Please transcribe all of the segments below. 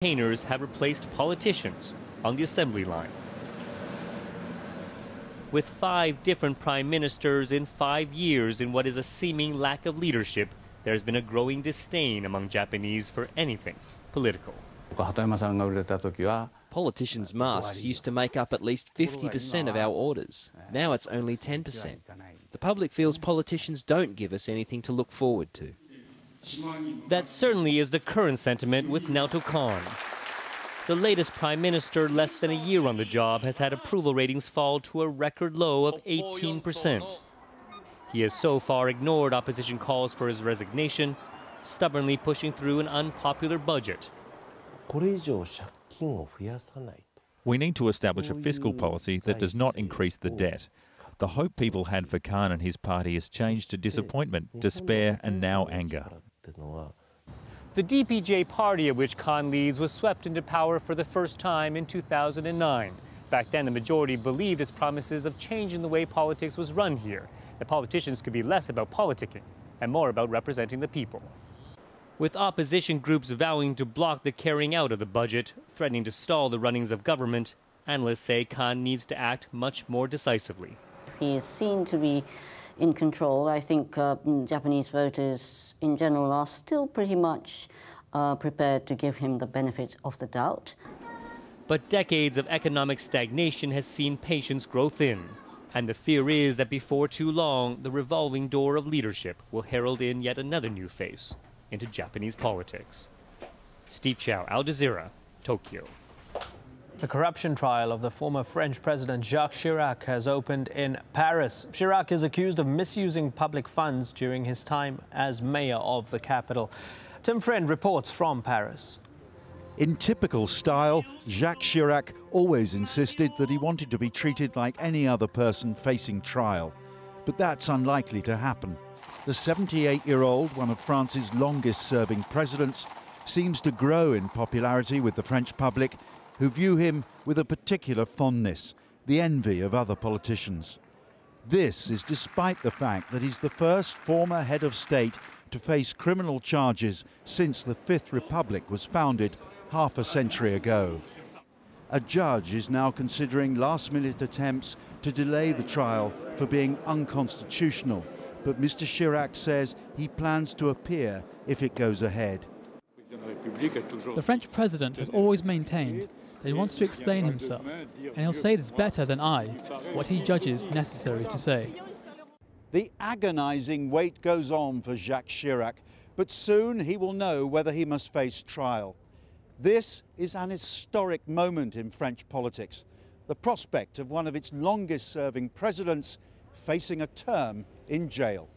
campaigners have replaced politicians on the assembly line. With 5 different prime ministers in 5 years in what is a seeming lack of leadership, there's been a growing disdain among Japanese for anything political. Politicians' masks used to make up at least 50% of our orders. Now it's only 10%. The public feels politicians don't give us anything to look forward to. That certainly is the current sentiment with Naoto Kan. The latest prime minister, less than a year on the job, has had approval ratings fall to a record low of 18%. He has so far ignored opposition calls for his resignation, stubbornly pushing through an unpopular budget. We need to establish a fiscal policy that does not increase the debt. The hope people had for Khan and his party has changed to disappointment, despair and now anger. The DPJ party, of which Khan leads, was swept into power for the first time in 2009. Back then, the majority believed its promises of changing the way politics was run here, that politicians could be less about politicking and more about representing the people. With opposition groups vowing to block the carrying out of the budget, threatening to stall the runnings of government, analysts say Khan needs to act much more decisively. He is seen to be in control. I think Japanese voters in general are still pretty much prepared to give him the benefit of the doubt. But decades of economic stagnation has seen patience grow thin. And the fear is that before too long, the revolving door of leadership will herald in yet another new face into Japanese politics. Steve Chow, Al Jazeera, Tokyo. The corruption trial of the former French President Jacques Chirac has opened in Paris. Chirac is accused of misusing public funds during his time as mayor of the capital. Tim Friend reports from Paris. In typical style, Jacques Chirac always insisted that he wanted to be treated like any other person facing trial. But that's unlikely to happen. The 78-year-old, one of France's longest-serving presidents, seems to grow in popularity with the French public, who view him with a particular fondness, the envy of other politicians. This is despite the fact that he's the first former head of state to face criminal charges since the Fifth Republic was founded half a century ago. A judge is now considering last-minute attempts to delay the trial for being unconstitutional, but Mr. Chirac says he plans to appear if it goes ahead. The French president has always maintained that he wants to explain himself, and he'll say this better than I, what he judges necessary to say. The agonizing wait goes on for Jacques Chirac, but soon he will know whether he must face trial. This is an historic moment in French politics, the prospect of one of its longest-serving presidents facing a term in jail.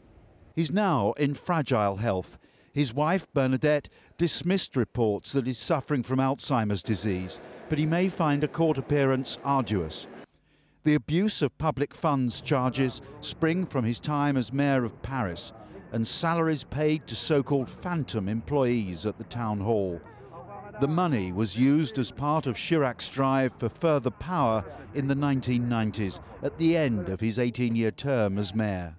He's now in fragile health. His wife, Bernadette, dismissed reports that he's suffering from Alzheimer's disease, but he may find a court appearance arduous. The abuse of public funds charges spring from his time as mayor of Paris and salaries paid to so-called phantom employees at the town hall. The money was used as part of Chirac's drive for further power in the 1990s, at the end of his 18-year term as mayor.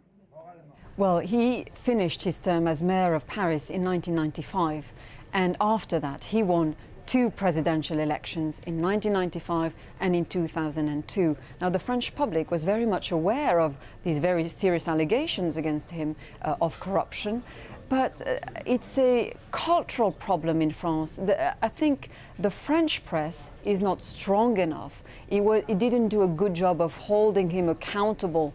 Well, he finished his term as mayor of Paris in 1995, and after that he won 2 presidential elections in 1995 and in 2002. Now, the French public was very much aware of these very serious allegations against him of corruption. But it's a cultural problem in France. I think the French press is not strong enough. It didn't do a good job of holding him accountable.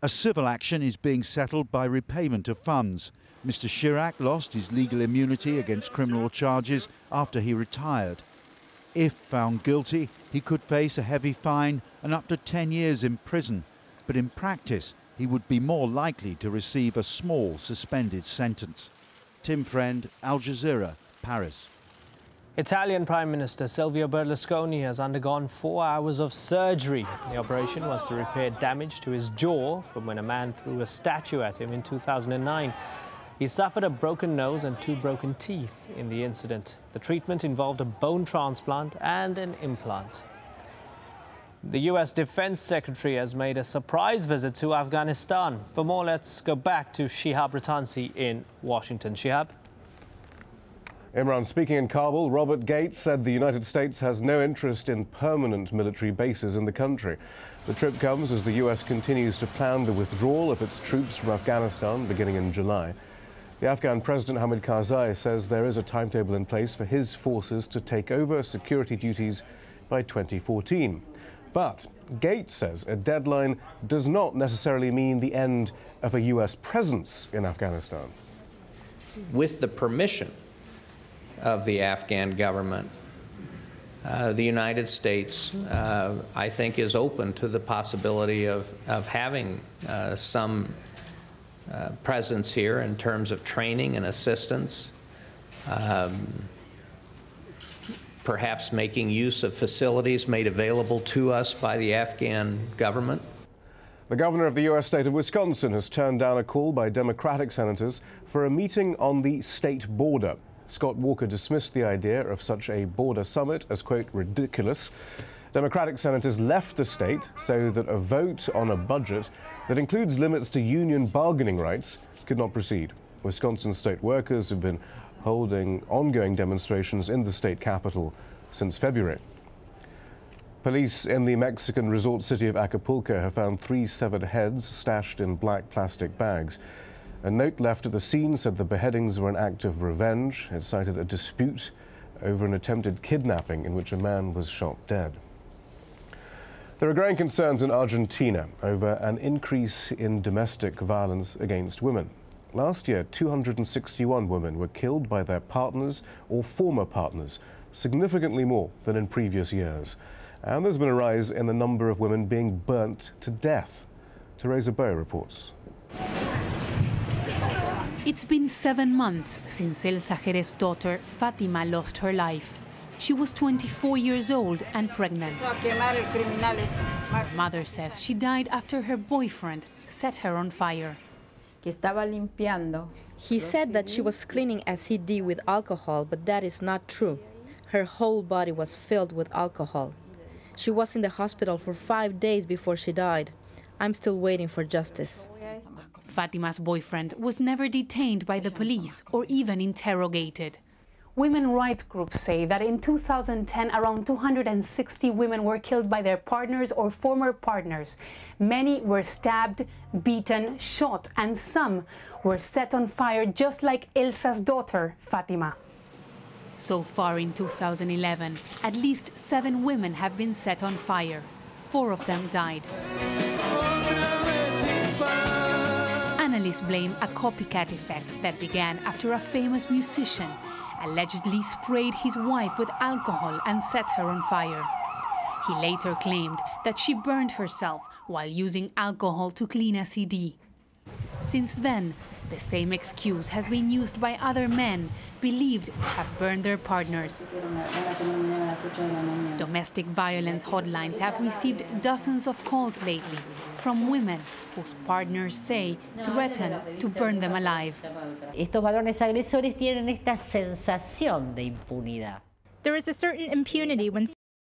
A civil action is being settled by repayment of funds. Mr. Chirac lost his legal immunity against criminal charges after he retired. If found guilty, he could face a heavy fine and up to 10 years in prison. But in practice, he would be more likely to receive a small suspended sentence. Tim Friend, Al Jazeera, Paris. Italian Prime Minister Silvio Berlusconi has undergone 4 hours of surgery. The operation was to repair damage to his jaw from when a man threw a statue at him in 2009. He suffered a broken nose and 2 broken teeth in the incident. The treatment involved a bone transplant and an implant. The U.S. Defense Secretary has made a surprise visit to Afghanistan. For more, let's go back to Shihab Ratansi in Washington. Shihab? Imran speaking in Kabul, Robert Gates said the United States has no interest in permanent military bases in the country. The trip comes as the US continues to plan the withdrawal of its troops from Afghanistan beginning in July. The Afghan President Hamid Karzai says there is a timetable in place for his forces to take over security duties by 2014. But Gates says a deadline does not necessarily mean the end of a US presence in Afghanistan. With the permission of the Afghan government, the United States, I think, is open to the possibility of having some presence here in terms of training and assistance, perhaps making use of facilities made available to us by the Afghan government. The governor of the U.S. state of Wisconsin has turned down a call by Democratic senators for a meeting on the state border. Scott Walker dismissed the idea of such a border summit as, quote, ridiculous. Democratic senators left the state so that a vote on a budget that includes limits to union bargaining rights could not proceed. Wisconsin state workers have been holding ongoing demonstrations in the state capitol since February. Police in the Mexican resort city of Acapulco have found 3 severed heads stashed in black plastic bags. A note left at the scene said the beheadings were an act of revenge. It cited a dispute over an attempted kidnapping in which a man was shot dead. There are growing concerns in Argentina over an increase in domestic violence against women. Last year, 261 women were killed by their partners or former partners, significantly more than in previous years. And there's been a rise in the number of women being burnt to death. Teresa Bow reports. It's been 7 months since AlJazeera's daughter Fatima lost her life. She was 24 years old and pregnant. Her mother says she died after her boyfriend set her on fire. He said that she was cleaning as he did with alcohol, but that is not true. Her whole body was filled with alcohol. She was in the hospital for 5 days before she died. I'm still waiting for justice. Fatima's boyfriend was never detained by the police or even interrogated. Women rights groups say that in 2010, around 260 women were killed by their partners or former partners. Many were stabbed, beaten, shot, and some were set on fire, just like Elsa's daughter, Fatima. So far in 2011, at least 7 women have been set on fire. 4 of them died. Analysts blame a copycat effect that began after a famous musician allegedly sprayed his wife with alcohol and set her on fire. He later claimed that she burned herself while using alcohol to clean a CD. Since then, the same excuse has been used by other men believed to have burned their partners. Domestic violence hotlines have received dozens of calls lately from women whose partners say threaten to burn them alive. Estos varones agresores tienen esta sensación de impunidad. There is a certain impunity when